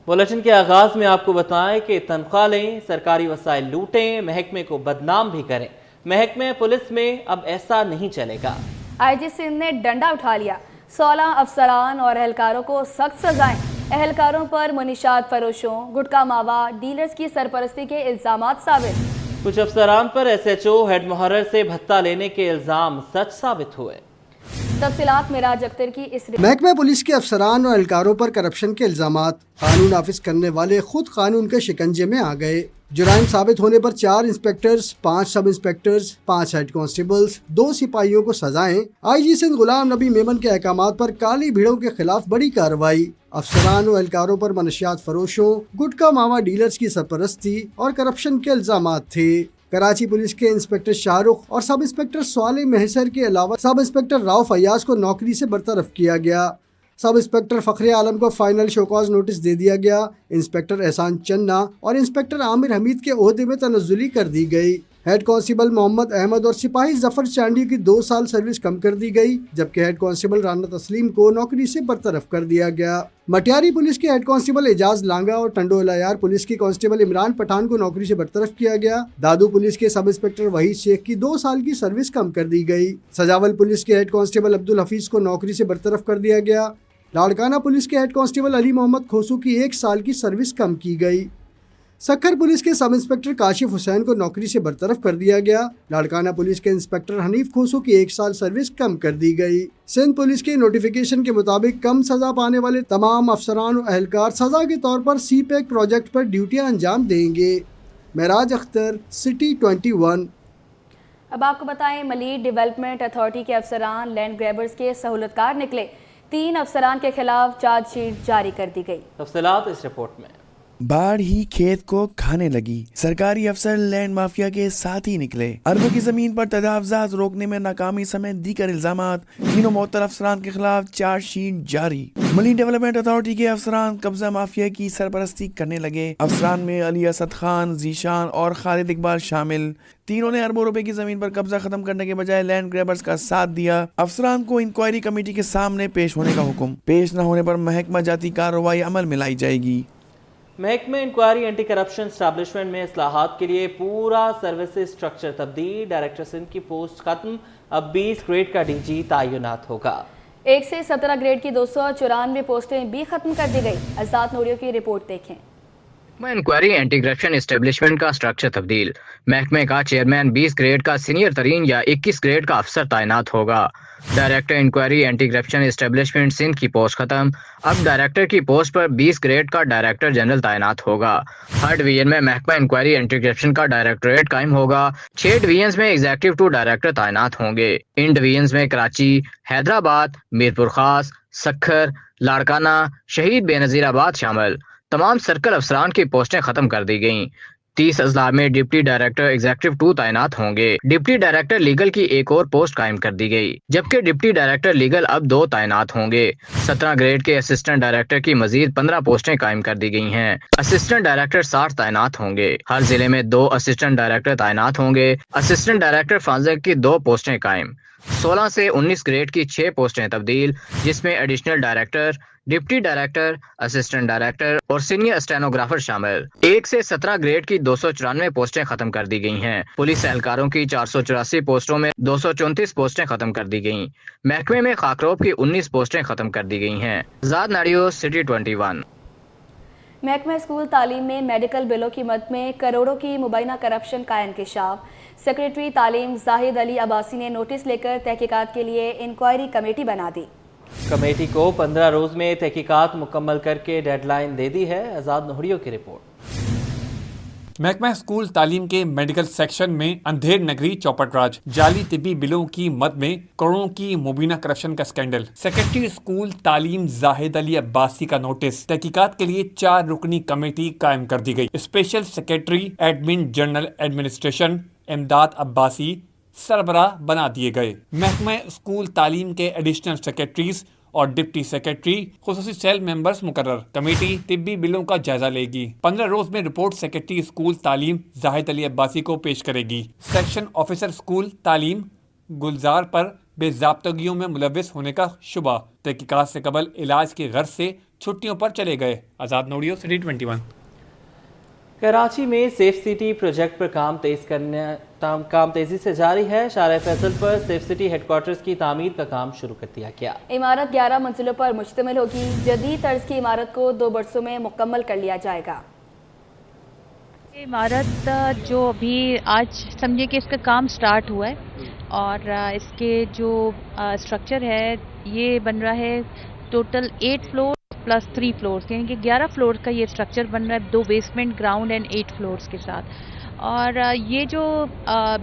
Bulletin کے آغاز میں آپ کو بتائیں کہ تنخواہ لیں، سرکاری وسائل لوٹیں، محکمے کو بدنام بھی کریں۔ محکمہ پولیس میں اب ایسا نہیں چلے گا۔ آئی جی سندھ نے ڈنڈا اٹھا لیا، 16 افسران اور اہلکاروں کو سخت سزائیں۔ اہلکاروں پر منشیات فروشوں، گٹکا ماوا ڈیلرز کی سرپرستی کے الزامات ثابت۔ کچھ افسران پر ایس ایچ او ہیڈ محرر سے بھتہ لینے کے الزام سچ ثابت ہوئے۔ تفصیلات معراج اختر کی اس محکمہ پولیس کے افسران اور اہلکاروں پر کرپشن کے الزامات۔ قانون نافذ کرنے والے خود قانون کے شکنجے میں آ گئے۔ جرائم ثابت ہونے پر 4 انسپیکٹرز، 5 سب انسپیکٹرز، 5 ہیڈ کانسٹیبلز، 2 سپاہیوں کو سزائیں۔ آئی جی سندھ غلام نبی میمن کے احکامات پر کالی بھیڑوں کے خلاف بڑی کارروائی۔ افسران و اہلکاروں پر منشیات فروشوں، گٹکا ماوا ڈیلرز کی سرپرستی اور کرپشن کے الزامات تھے۔ کراچی پولیس کے انسپیکٹر شاہ رخ اور سب انسپیکٹر صالح محسر کے علاوہ سب انسپیکٹر راؤ فیاض کو نوکری سے برطرف کیا گیا۔ سب انسپیکٹر فخر عالم کو فائنل شوکاز نوٹس دے دیا گیا۔ انسپیکٹر احسان چنا اور انسپیکٹر عامر حمید کے عہدے میں تنزلی کر دی گئی۔ ہیڈ کانسٹیبل محمد احمد اور سپاہی ظفر چانڈی کی 2 سال سروس کم کر دی گئی، جبکہ ہیڈ کانسٹیبل رانا تسلیم کو نوکری سے برطرف کر دیا گیا۔ مٹیاری پولیس کے ہیڈ کانسٹیبل اعجاز لانگا اور ٹنڈو الایار پولیس کی کانسٹیبل عمران پٹھان کو نوکری سے برطرف کیا گیا۔ دادو پولیس کے سب انسپیکٹر وحید شیخ کی 2 سال کی سروس کم کر دی گئی۔ سجاول پولیس کے ہیڈ کانسٹیبل عبدالحفیظ کو نوکری سے برطرف کر دیا گیا۔ لاڑکانہ پولیس کے ہیڈ کانسٹیبل علی محمد کھوسو کی 1 سال کی سروس کم کی گئی۔ سکھر پولیس کے سب انسپیکٹر کاشف حسین کو نوکری سے برطرف کر دیا گیا۔ لاڑکانہ پولیس کے انسپیکٹر حنیف کھوسو کی 1 سال سروس کم کر دی گئی۔ سندھ پولیس کے نوٹیفیکیشن کے مطابق کم سزا پانے والے تمام افسران و اہلکار سزا کے طور پر سی پیک پروجیکٹ پر ڈیوٹیاں انجام دیں گے۔ معراج اختر، سٹی 21۔ اب آپ کو بتائیں ملیٹ ڈیولپمنٹ اتھارٹی کے افسران لینڈ گریبرز کے سہولت کار نکلے۔ 3 افسران کے خلاف چارج شیٹ جاری کر دی گئی۔ تفصیلات اس رپورٹ میں۔ باڑھ ہی کھیت کو کھانے لگی، سرکاری افسر لینڈ مافیا کے ساتھ ہی نکلے۔ اربوں کی زمین پر تجاوزات روکنے میں ناکامی سمیت دیگر الزامات، تینوں معطل افسران کے خلاف چارج شیٹ جاری۔ ملی ڈیولپمنٹ اتھارٹی کے افسران قبضہ مافیا کی سرپرستی کرنے لگے۔ افسران میں علی اسد خان، ذیشان اور خالد اقبال شامل۔ تینوں نے اربوں روپے کی زمین پر قبضہ ختم کرنے کے بجائے لینڈ گریبرز کا ساتھ دیا۔ افسران کو انکوائری کمیٹی کے سامنے پیش ہونے کا حکم، پیش نہ ہونے پر محکمہ جاتی کارروائی عمل میں لائی جائے گی۔ محکمہ انکوائری اینٹی کرپشن اسٹیبلشمنٹ میں اصلاحات کے لیے پورا سروسز سٹرکچر تبدیل۔ ڈائریکٹر سندھ کی پوسٹ ختم، اب 20 گریڈ کا ڈی جی تعینات ہوگا۔ 1 سے 17 گریڈ کی 294 پوسٹیں بھی ختم کر دی گئی۔ آزاد نوریو کی رپورٹ دیکھیں۔ محکمہ انکوائری اینٹی کرپشن اسٹیبلشمنٹ کا سٹرکچر تبدیل۔ محکمے کا چیئرمین 20 گریڈ کا سینئر ترین یا 21 گریڈ کا افسر تعینات ہوگا۔ Director enquiry anti corruption establishment Sindh کی پوسٹ ختم، اب ڈائریکٹر کی پوسٹ پر 20 گریڈ کا ڈائریکٹر جنرل تعینات ہوگا۔ ہر ڈویژن میں محکمہ انکوائری اینٹی کرپشن کا ڈائریکٹوریٹ قائم ہوگا۔ 6 ڈویژنز میں ایگزیکٹو 2 ڈائریکٹر تعینات ہوں گے۔ ان ڈویژنز میں کراچی، حیدرآباد، میرپور خاص، سکھر، لاڑکانہ، شہید بے نظیر آباد شامل۔ تمام سرکل افسران کی پوسٹیں ختم کر دی گئیں۔ 30 اضلاع میں ڈپٹی ڈائریکٹر ایگزیکٹو 2 تعینات ہوں گے۔ ڈپٹی ڈائریکٹر لیگل کی ایک اور پوسٹ قائم کر دی گئی، جبکہ ڈپٹی ڈائریکٹر لیگل اب 2 تعینات ہوں گے۔ 17 گریڈ کے اسسٹنٹ ڈائریکٹر کی مزید 15 پوسٹیں قائم کر دی گئی ہیں۔ اسسٹنٹ ڈائریکٹر 60 تعینات ہوں گے۔ ہر ضلع میں 2 اسسٹنٹ ڈائریکٹر تعینات ہوں گے۔ اسسٹنٹ ڈائریکٹر فانزک کی 2 پوسٹیں قائم۔ 16 سے 19 گریڈ کی 6 پوسٹیں تبدیل، جس میں additional director, deputy director, assistant director اور سینئر اسٹینوگرافر شامل۔ 1 سے 17 گریڈ کی 294 پوسٹیں ختم کر دی گئی ہیں۔ پولیس اہلکاروں کی 484 پوسٹوں میں 234 پوسٹیں ختم کر دی گئیں۔ محکمے میں خاکروب کی 19 پوسٹیں ختم کر دی گئی ہیں۔ آزاد ناریو، سٹی 21۔ محکمہ اسکول تعلیم میں میڈیکل بلوں کی مد میں کروڑوں کی مبینہ کرپشن کا انکشاف۔ سیکریٹری تعلیم زاہد علی عباسی نے نوٹس لے کر تحقیقات کے لیے انکوائری کمیٹی بنا دی۔ کمیٹی کو 15 روز میں تحقیقات مکمل کر کے ڈیڈ لائن دے دی ہے۔ آزاد نوریو کی رپورٹ۔ محکمہ اسکول تعلیم کے میڈیکل سیکشن میں اندھیر نگری چوپٹ راج، جعلی طبی بلوں کی مد میں کروڑوں کی مبینہ کرپشن کا اسکینڈل۔ سیکریٹری اسکول تعلیم زاہد علی عباسی کا نوٹس، تحقیقات کے لیے 4 رکنی کمیٹی قائم کر دی گئی۔ Special secretary admin general administration امداد عباسی سربراہ بنا دیے گئے۔ محکمہ اسکول تعلیم کے ایڈیشنل سیکریٹریز اور ڈپٹی سیکریٹری خصوصی سیل ممبرز مقرر۔ کمیٹی طبی بلوں کا جائزہ لے گی۔ 15 روز میں رپورٹ سیکریٹری اسکول تعلیم زاہد علی عباسی کو پیش کرے گی۔ سیکشن آفیسر اسکول تعلیم گلزار پر بے ضابطگیوں میں ملوث ہونے کا شبہ، تحقیقات سے قبل علاج کی غرض سے छुट्टियों पर चले गए। आज़ाद नोडियो, सिटी 21। कराची में सेफ सिटी प्रोजेक्ट पर काम तेजी से जारी है। शाहराह फैसल पर सेफ सिटी हेडक्वार्टर्स की तामीर का काम शुरू कर दिया गया। इमारत 11 मंजिलों पर मुश्तमिल होगी। जदीद तर्ज की इमारत को 2 बरसों में मुकम्मल कर लिया जाएगा। इमारत जो अभी आज समझिए कि इसका काम स्टार्ट हुआ है और इसके जो स्ट्रक्चर है ये बन रहा है टोटल 8 फ्लोर प्लस 3 फ्लोर्स, यानी कि 11 फ्लोर का ये स्ट्रक्चर बन रहा है, 2 बेसमेंट, ग्राउंड एंड 8 फ्लोर्स के साथ। और ये जो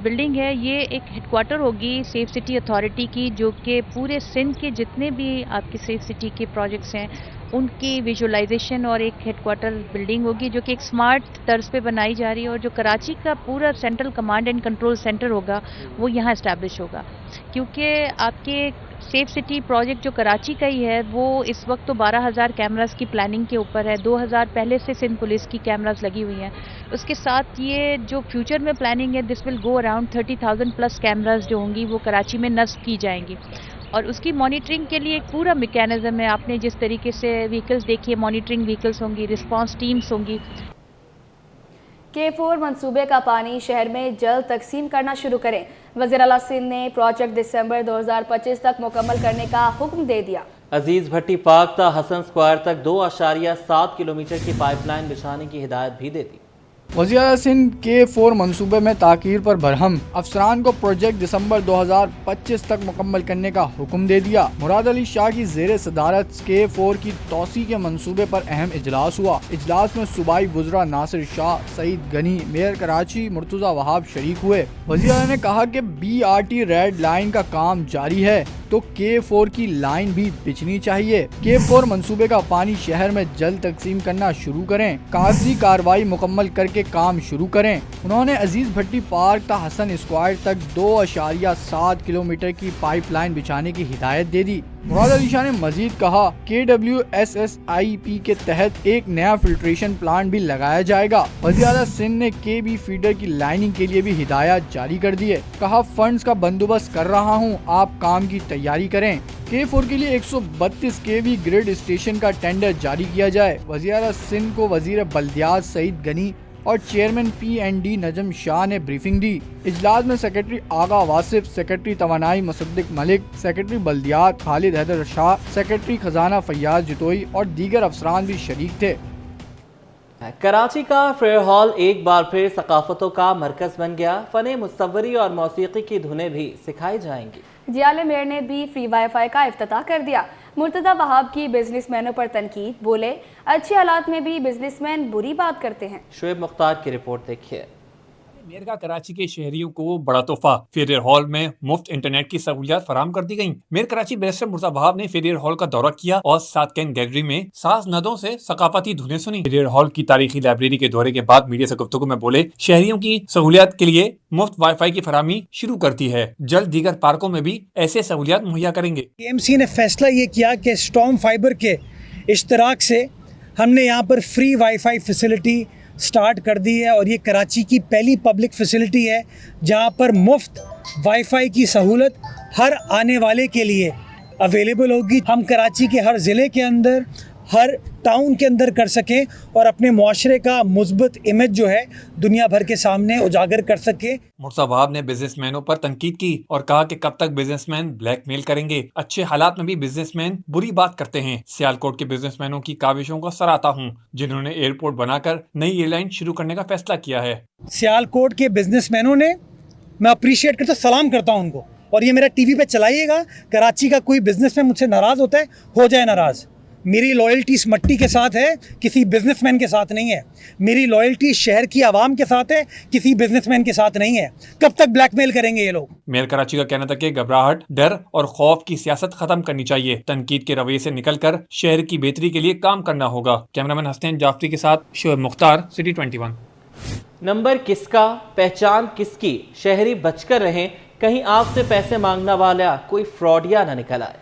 बिल्डिंग है ये एक हेडक्वार्टर होगी सेफ सिटी अथॉरिटी की, जो कि पूरे सिंध के जितने भी आपके सेफ सिटी के प्रोजेक्ट्स हैं उनकी विजुअलाइजेशन और एक हेडक्वार्टर बिल्डिंग होगी जो कि एक स्मार्ट तर्ज पे बनाई जा रही है। और जो कराची का पूरा central command and control centre होगा वो यहाँ इस्टेब्लिश होगा, क्योंकि आपके सेफ सिटी प्रोजेक्ट जो कराची का ही है वो इस वक्त तो 12,000 कैमरास की प्लानिंग के ऊपर है। 2,000 पहले से सिंध पुलिस की कैमरास लगी हुई हैं। उसके साथ ये जो फ्यूचर में प्लानिंग है this will go around 30,000 plus cameras जो होंगी वो कराची में नस्ब की जाएंगी और उसकी मॉनिटरिंग के लिए एक पूरा मैकेनिज्म है। आपने जिस तरीके से व्हीकल्स देखी है, मॉनिटरिंग व्हीकल्स होंगी, रिस्पांस टीम्स होंगी। K4 मंसूबे का पानी शहर में जल्द तकसीम करना शुरू करें। वज़ीर आला सिंध ने प्रोजेक्ट दिसंबर 2025 तक मुकम्मल करने का हुक्म दे दिया। अजीज भट्टी पार्क ता हसन स्क्वायर तक 2.7 किलोमीटर की पाइपलाइन बिछाने की हिदायत भी दे दी। वज़ीर सिंध K4 मंसूबे में ताख़ीर पर बरहम, अफसरान को प्रोजेक्ट दिसंबर 2025 तक मुकम्मल करने का हुक्म दे दिया। मुराद अली शाह की ज़ेर सदारत K4 की तोसी के मंसूबे पर अहम इजलास हुआ। इजलास में सूबाई वज़रा नासिर शाह, सईद गनी, मेयर कराची मुर्तज़ा वहाब शरीक हुए। वज़ीर ने कहा कि BRT रेड लाइन का काम जारी है तो K4 की लाइन भी बिछनी चाहिए। K4 मंसूबे का पानी शहर में जल्द तकसीम करना शुरू करें, कागजी कार्रवाई मुकम्मल करके काम शुरू करें। उन्होंने अजीज भट्टी पार्क ता हसन स्क्वायर तक 2.7 किलोमीटर की पाइपलाइन बिछाने की हिदायत दे दी। मुराद अली शाह ने मजीद कहा KWSSIP के तहत एक नया फिल्ट्रेशन प्लांट भी लगाया जाएगा। वज़ीर आला सिंध ने KB फीडर की लाइनिंग के लिए भी हिदायत जारी कर दी है। कहा फंड्स का बंदोबस्त कर रहा हूँ, आप काम की तैयारी करें। K4 के लिए 132 kV ग्रिड स्टेशन का टेंडर जारी किया जाए। वज़ीर आला सिंध को वज़ीर बल्दियात सईद गनी और चेयरमैन PND नजम शाह ने ब्रीफिंग दी। इजलास में सेक्रेटरी आगा वासिफ, सेक्रेटरी तवानाई मुसद्दिक मलिक, सेक्रेटरी बल्दियात खालिद हैदर शाह, सेक्रेटरी खजाना फैयाज जितोई और दीगर अफसरान भी शरीक थे। कराची का फेयर हॉल एक बार फिर सकाफतों का मरकज बन गया। फने मुसव्वरी और मौसीकी की धुनें भी सिखाई जाएंगी। जियाले मेयर ने भी फ्री वाईफाई का इफ्तिताह कर दिया। मुर्तज़ा वहाब की बिजनेसमैनों पर तनकीद, बोले अच्छे हालात में भी बिजनेसमैन बुरी बात करते हैं। शुएब मुख्तार की रिपोर्ट देखिए। मेयर का कराची के शहरियों को बड़ा तोहफा, फेरियर हॉल में मुफ्त इंटरनेट की सहूलियात फराम कर दी गयी। मेयर कराची बैरिस्टर मुर्तज़ा वहाब ने फेरियर हॉल का दौरा किया और सात कैन गैलरी में साज नदों से सकाफती धुनें सुनी। फेरियर हॉल की तारीखी लाइब्रेरी के दौरे के बाद मीडिया से गुफ्तगू में बोले शहरियों की सहूलियात के लिए मुफ्त वाईफाई की फरामी शुरू करती है, जल्द दीगर पार्कों में भी ऐसे सहूलियात मुहैया करेंगे। KMC ने फैसला ये किया कि स्टॉर्म फाइबर के इश्तराक से हमने यहाँ पर फ्री वाईफाई फैसिलिटी स्टार्ट कर दी है और ये कराची की पहली पब्लिक फैसिलिटी है जहाँ पर मुफ्त वाईफाई की सहूलत हर आने वाले के लिए अवेलेबल होगी। हम कराची के हर ज़िले के अंदर, हर टाउन के अंदर कर सकें और अपने मुआशरे का मुस्बत इमेज जो है दुनिया भर के सामने उजागर कर सके। मुर्तज़ा वहाब ने बिजनेसमैनों पर तनकीद की और कहा कि कब तक बिजनेसमैन ब्लैकमेल करेंगे, अच्छे हालात में भी बिजनेसमैन बुरी बात करते हैं। सियालकोट के बिजनेसमैनों की काविशों को सराहता हूँ जिन्होंने एयरपोर्ट बनाकर नई एयरलाइन शुरू करने का फैसला किया है। सियालकोट के बिजनेसमैनों ने मैं अप्रिशिएट करता, सलाम करता हूँ उनको। और ये मेरा TV पे चलाइएगा, कराची का कोई बिजनेसमैन मुझसे नाराज़ होता है, हो जाए नाराज़। मेरी लॉयल्टी इस मट्टी के साथ है, किसी बिजनेसमैन के साथ नहीं है। मेरी लॉयल्टी शहर की आवाम के साथ है, किसी बिजनेसमैन के साथ नहीं है। कब तक ब्लैकमेल करेंगे ये लोग? मेयर कराची का कहना था कि घबराहट, डर और खौफ की सियासत खत्म करनी चाहिए। तनकीद के रवैये से निकलकर शहर की बेहतरी के लिए काम करना होगा। कैमरामैन हसनैन जाफरी के साथ शुएब मुख्तार, सिटी 21। नंबर किसका, पहचान किसकी, शहरी बचकर रहें, कहीं आपसे पैसे मांगने वाला कोई फ्रॉडिया न निकल आए।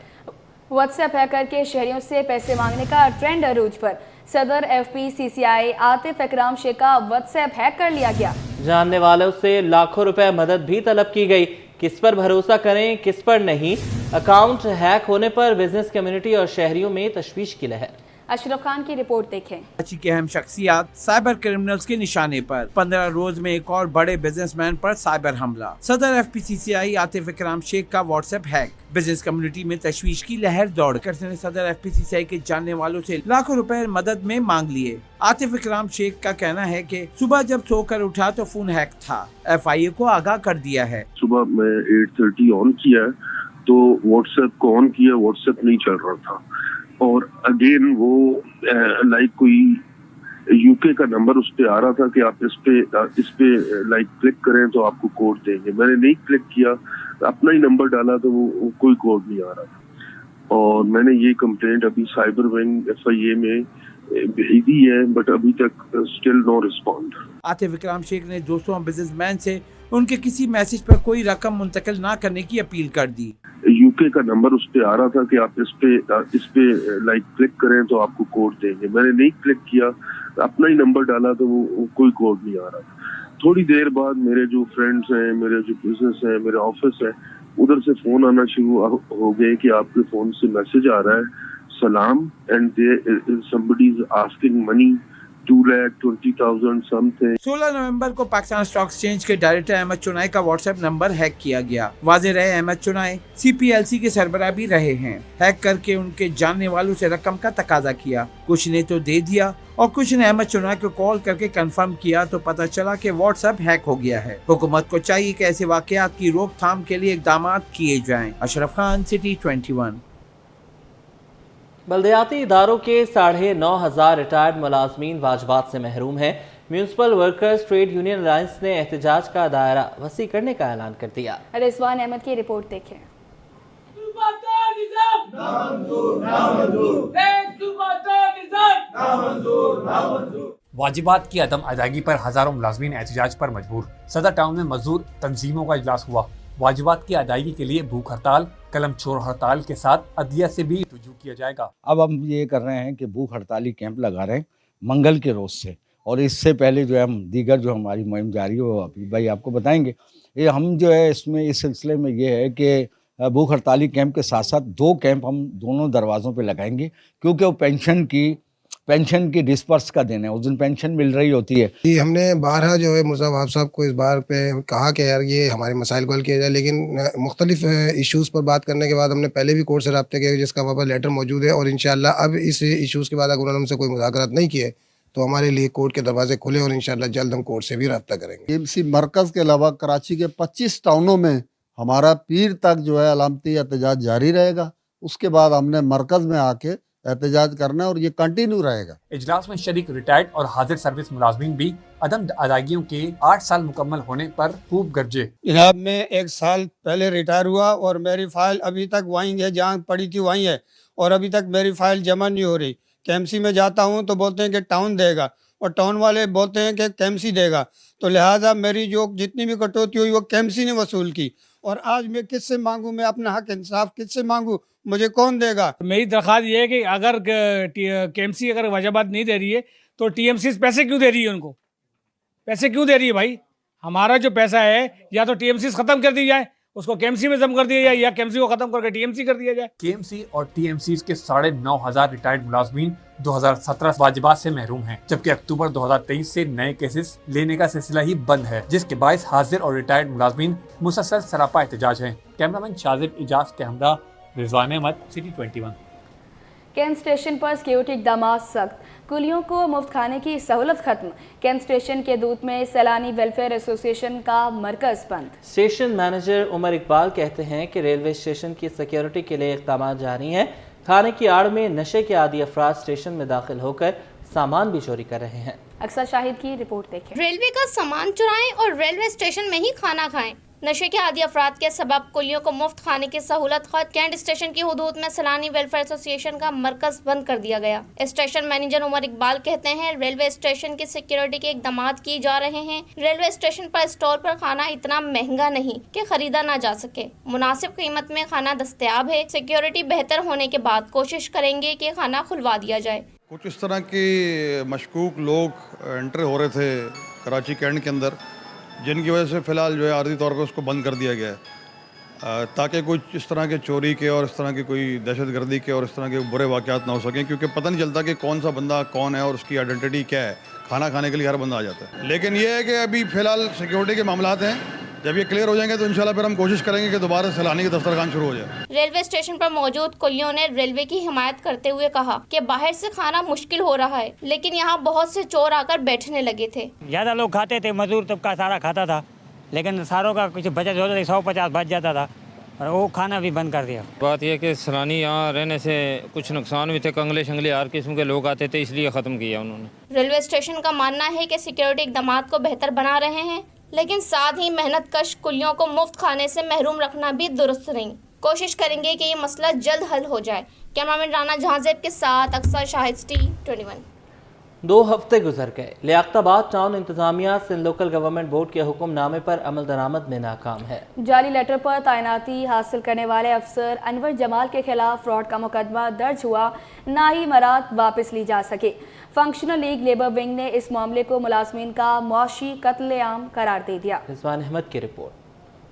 व्हाट्सएप हैकर के शहरियों से पैसे मांगने का ट्रेंड अरूज पर। सदर FPCCI आतिफ इकराम शेख का व्हाट्सएप हैक कर लिया गया। जानने वालों से लाखों रुपए मदद भी तलब की गई। किस पर भरोसा करें, किस पर नहीं। अकाउंट हैक होने पर बिजनेस कम्युनिटी और शहरियों में तशवीश की लहर। अशरफ खान की रिपोर्ट देखें। कराची के अहम शख्सियात साइबर क्रिमिनल्स के निशाने पर। 15 रोज में एक और बड़े बिजनेसमैन पर साइबर हमला। सदर FPCCI आतिफ इकराम शेख का व्हाट्सएप हैक। बिजनेस कम्युनिटी में तशवीश की लहर दौड़ कर सदर FPCCI के जानने वालों से लाखों रुपए मदद में मांग लिए। आतिफ इकराम शेख का कहना है कि सुबह जब सोकर उठा तो फोन हैक था, FIA को आगाह कर दिया है। सुबह मैं 8:30 ऑन किया तो व्हाट्सएप को ऑन किया, व्हाट्सएप नहीं चल रहा था और अगेन वो लाइक कोई यूके का नंबर उस पे आ रहा था कि आप इस पे लाइक क्लिक करें तो आपको कोड देंगे। मैंने नहीं क्लिक किया, अपना ही नंबर डाला तो वो कोई कोड नहीं आ रहा था और मैंने ये कंप्लेंट अभी साइबर विंग FIA में भेजी है बट अभी तक स्टिल नो रिस्पॉन्ड। आतिफ इकराम शेख ने दोस्तों बिजनेसमैन से उनके किसी मैसेज पर कोई रकम मुंतकिल ना करने की अपील कर दी। यूके का नंबर उस पे आ रहा था कि आप इस पे लाइक क्लिक करें तो आपको कोड देंगे। मैंने नहीं क्लिक किया, अपना ही नंबर डाला तो वो कोई कोड नहीं आ रहा था। थोड़ी देर बाद मेरे जो फ्रेंड्स हैं, मेरे जो बिजनेस है, मेरे ऑफिस है, उधर से फोन आना शुरू हो गए कि आपके फोन से मैसेज आ रहा है सलाम and somebody is asking money 2,20,000 something. 16 नवंबर को पाकिस्तान स्टॉक एक्सचेंज के डायरेक्टर अहमद चुनाई का व्हाट्सएप नंबर हैक किया गया। वाज़ेह रहे अहमद चुनाई CPLC के सरबराह भी रहे हैं। हैक करके उनके जानने वालों से रकम का तकाजा किया, कुछ ने तो दे दिया और कुछ ने अहमद चुनाई को कॉल करके कंफर्म किया तो पता चला कि व्हाट्सएप हैक हो गया है। हुकूमत को चाहिए कि ऐसे वाकयात की रोकथाम के लिए इकदाम किए जाएं। अशरफ खान, सिटी 21। बल्दियाती इदारों के 9,500 रिटायर्ड मुलाजमीन वाजबात से महरूम हैं। Municipal workers trade union alliance ने एहतजाज का दायरा वसी करने का ऐलान कर दिया। रिजवान अहमद की रिपोर्ट देखें। वाजिबात की अदम अदायगी पर हजारों मुलाजमीन एहतजाज पर मजबूर। सदर टाउन में मजदूर तंजीमों का इजलास हुआ। वाजिबात की अदायगी के लिए भूख हड़ताल, कलम छोड़ हड़ताल के साथ अदलिया से भी रुजू किया जाएगा। अब हम ये कर रहे हैं कि भूख हड़ताली कैंप लगा रहे हैं मंगल के रोज से, और इससे पहले जो है हम दीगर जो हमारी मुहिम जारी है वो अभी भाई आपको बताएंगे। ये हम जो है इसमें इस सिलसिले में ये है कि भूख हड़ताली कैंप के साथ साथ 2 कैंप हम दोनों दरवाज़ों पे लगाएंगे, क्योंकि वो पेंशन की डिस्पर्स का दिन है, उस दिन पेंशन मिल रही होती है। जी, हमने बारहा जो है मुर्जा वहाब साहब को इस बार पे कहा कि यार ये हमारे मसाइल को हल किया जाए, लेकिन मुख्तलिफ इश्यूज़ पर बात करने के बाद हमने पहले भी कोर्ट से रब्ता किया जिसका वहाँ पर लेटर मौजूद है और इंशाल्लाह अब इस इश्यूज़ के बाद अगर उन्होंने हमसे कोई मुज़ाकरात नहीं किए तो हमारे लिए कोर्ट के दरवाजे खुले और इंशाल्लाह जल्द हम कोर्ट से भी रब्ता करेंगे। TMC मरकज़ के अलावा कराची के 25 टाउनों में हमारा पीर तक जो है अलामती एहतजाज जारी रहेगा। उसके बाद हमने मरकज़ में आके एहतजाज करना और ये कंटिन्यू रहेगा। इजलास में शरीक रिटायर्ड और हाजिर सर्विस मुलाजमीन भी अदम अदायगियों के 8 साल मुकम्मल होने पर खूब गरजे। जनाब, मैं 1 साल पहले रिटायर हुआ और मेरी फाइल अभी तक वहीं है, जहाँ पड़ी थी वहीं है और अभी तक मेरी फाइल जमा नहीं हो रही। KMC में जाता हूँ तो बोलते हैं कि टाउन देगा और टाउन वाले बोलते हैं कि KMC देगा, तो लिहाजा मेरी जो जितनी भी कटौती हुई वो KMC ने वसूल की और आज मैं किससे मांगूँ? मैं अपना हक इंसाफ किससे मांगूँ? मुझे कौन देगा? मेरी दरख्वास्त ये है कि अगर KMC अगर वजबात नहीं दे रही है तो TMC पैसे क्यों दे रही है? उनको पैसे क्यों दे रही है भाई? हमारा जो पैसा है या तो TMC ख़त्म कर दी जाए, उसको KMC में जम कर दिया जाए, या KMC को ख़त्म करके TMC कर दिया जाए। KMC और TMC के 9,500 रिटायर्ड मुलाजमीन 2017 वाजिबात से महरूम हैं, जबकि अक्टूबर 2023 से नए केसेस लेने का सिलसिला ही बंद है, जिसके बायस हाजिर और रिटायर्ड मुलाजमीन मुसलसल सरापा एहतजाज हैं। कैमरामैन शाजिब इजाज के हमरा Rizwan Ahmed, city 21। Cantt station पर सिक्योरिटी इकदाम सख्त, कुलियों को मुफ्त खाने की सहूलत खत्म। कैंट स्टेशन के दूत में सैलानी वेलफेयर एसोसिएशन का मरकज बंद। स्टेशन मैनेजर उमर इकबाल कहते हैं कि रेलवे स्टेशन की सिक्योरिटी के लिए इकदाम जारी हैं। खाने की आड़ में नशे के आदी अफराद स्टेशन में दाखिल होकर सामान भी चोरी कर रहे हैं। अक्सर शाहिद की रिपोर्ट देखें। रेलवे का सामान चुराएं और रेलवे स्टेशन में ही खाना खाएं। नशे के आदी अफराद के सबब कुलियों को मुफ्त खाने की सहूलत खत्म। कैंट स्टेशन की हुदूद में सैलानी वेलफेयर एसोसिएशन का मरकज बंद कर दिया गया। स्टेशन मैनेजर उमर इकबाल कहते हैं रेलवे स्टेशन की सिक्योरिटी के इकदाम किए जा रहे हैं। रेलवे स्टेशन पर स्टॉल पर खाना इतना महंगा नहीं कि खरीदा ना जा सके, मुनासिब कीमत में खाना दस्तयाब है। सिक्योरिटी बेहतर होने के बाद कोशिश करेंगे कि खाना खुलवा दिया जाए। कुछ इस तरह के मशकूक लोग एंटर हो रहे थे कराची कैंट के अंदर, जिनकी वजह से फ़िलहाल जो है आर्जी तौर पर उसको बंद कर दिया गया है। ताकि कुछ इस तरह के चोरी के और इस तरह के कोई दहशत गर्दी के और इस तरह के बुरे वाक़यात ना हो सकें, क्योंकि पता नहीं चलता कि कौन सा बंदा कौन है और उसकी आइडेंटिटी क्या है। खाना खाने के लिए हर बंदा आ जाता है, लेकिन ये है कि अभी फ़िलहाल सिक्योरिटी के मामलात हैं। जब ये क्लियर हो जाएंगे तो इंशाल्लाह फिर हम कोशिश करेंगे कि दोबारा सैलानी के दस्तरखान शुरू हो जाए। रेलवे स्टेशन पर मौजूद कुलियों ने रेलवे की हिमायत करते हुए कहा कि बाहर से खाना मुश्किल हो रहा है, लेकिन यहाँ बहुत से चोर आकर बैठने लगे थे। ज़्यादा लोग खाते थे, मजदूर तबका सारा खाता था, लेकिन सारों का कुछ बचत होता था, 150 बच जाता था, और वो खाना भी बंद कर दिया। बात यह कि सैलानी यहाँ रहने से कुछ नुकसान भी थे, कंगले शंगले हर किस्म के लोग आते थे, इसलिए ख़त्म किया उन्होंने। रेलवे स्टेशन का मानना है कि सिक्योरिटी इकदाम को बेहतर बना रहे हैं, लेकिन साथ ही मेहनतकश कुलियों को मुफ्त खाने से महरूम रखना भी दुरुस्त नहीं। कोशिश करेंगे कि ये मसला जल्द हल हो जाए। कैमरामैन राना जहांजेब के साथ अक्सर शाहिद T21। 2 हफ्ते गुजर गए, लियाकताबाद टाउन इंतजामिया सिंध लोकल गवर्नमेंट बोर्ड के हुक्मनामे पर अमल दरामद में नाकाम है। जाली लेटर पर तैनाती हासिल करने वाले अफसर अनवर जमाल के खिलाफ फ्रॉड का मुकदमा दर्ज हुआ, ना ही मराद वापस ली जा सके। फंक्शनल लीग लेबर विंग ने इस मामले को मुलाजमीन का मौशी कत्लेआम करार दे दिया। रिजवान अहमद की रिपोर्ट।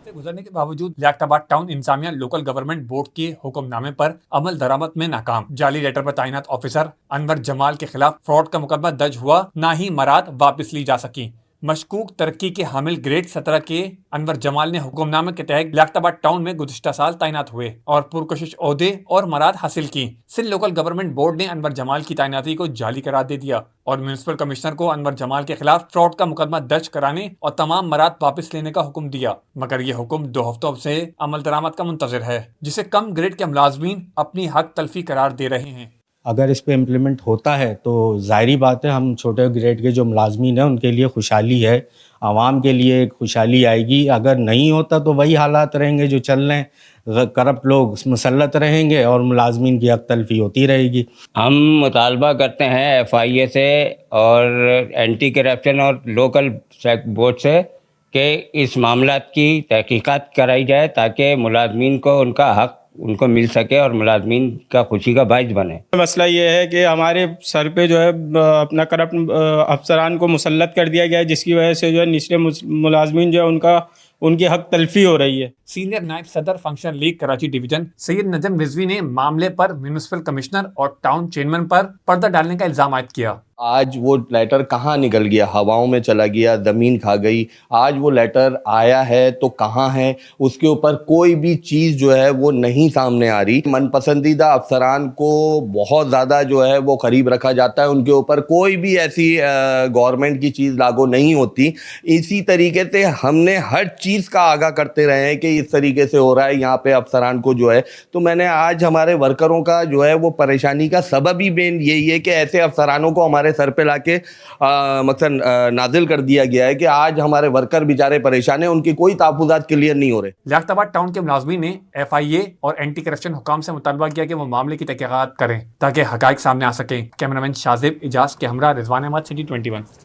से गुजरने के बावजूद लियाकताबाद टाउन इंतजामिया लोकल गवर्नमेंट बोर्ड के हुक्मनामे पर अमल दरामद में नाकाम। जाली लेटर पर तैनात ऑफिसर अनवर जमाल के खिलाफ फ्रॉड का मुकदमा दर्ज हुआ, ना ही मराद वापस ली जा सकी। मशकूक तरक्की के हामिल ग्रेड 17 के अनवर जमाल ने हुक्मनामे के तहत लियाकताबाद टाउन में गुज़िश्ता साल तैनात हुए और पुरकशिश ओहदे और मराद हासिल की। सिंध लोकल गवर्नमेंट बोर्ड ने अनवर जमाल की तैनाती को जाली करार दे दिया और म्यूनिसिपल कमिश्नर को अनवर जमाल के खिलाफ फ्रॉड का मुकदमा दर्ज कराने और तमाम मराद वापस लेने का हुक्म दिया, मगर ये हुक्म 2 हफ्तों से अमल दरामद का मुंतज़िर है, जिसे कम ग्रेड के मुलाजमीन अपनी हक तलफी करार दे रहे हैं। अगर इस पे इम्प्लीमेंट होता है तो ज़ाहिरी बात है हम छोटे ग्रेड के जो मुलाजमीन हैं उनके लिए खुशहाली है, आवाम के लिए एक खुशहाली आएगी। अगर नहीं होता तो वही हालात रहेंगे जो चल रहे हैं, करप्ट लोग मुसल्लत रहेंगे और मुलाजमीन की हक तलफी होती रहेगी। हम मुतालबा करते हैं FIA से और एंटी करप्शन और लोकल बोर्ड से कि इस मामलात की तहकीकात कराई जाए ताकि मुलाजमीन को उनका हक उनको मिल सके और मुलाजमीन का खुशी का बाइस बने। मसला ये है कि हमारे सर पे जो है अपना करप्ट अफसरान को मुसल्लत कर दिया गया है, जिसकी वजह से जो है निचले मुलाजमीन जो है उनकी हक तलफी हो रही है। सीनियर नायब सदर function league Karachi division Syed Najam Rizvi ने मामले पर म्यूनिसिपल कमिश्नर और टाउन चेयरमैन पर पर्दा डालने का इल्जाम आयद किया। आज वो लेटर कहाँ निकल गया, हवाओं में चला गया, ज़मीन खा गई। आज वो लेटर आया है तो कहाँ है, उसके ऊपर कोई भी चीज़ जो है वो नहीं सामने आ रही। मनपसंदीदा अफसरान को बहुत ज़्यादा जो है वो करीब रखा जाता है, उनके ऊपर कोई भी ऐसी गवर्नमेंट की चीज़ लागू नहीं होती। इसी तरीके से हमने हर चीज़ का आगाह करते रहे हैं कि इस तरीके से हो रहा है यहाँ पे अफसरान को जो है। तो मैंने आज हमारे वर्करों का जो है वो परेशानी का सबब ही मेन यही है कि ऐसे अफसरानों को हमारे सर पे लाके मकसद नाजिल कर दिया गया है कि आज हमारे वर्कर बेचारे परेशान हैं, उनकी कोई तहफ़्फ़ुज़ात क्लियर नहीं हो रहे। लियाकताबाद टाउन के मुलाजमीन ने FIA और एंटी करप्शन हुकाम से मुतालबा किया कि वो मामले की तहकीकात करें ताकि हक़ाइक़ सामने आ सकें। कैमरामैन शाजिब इजाज के हमरा रिजवान अहमद T21।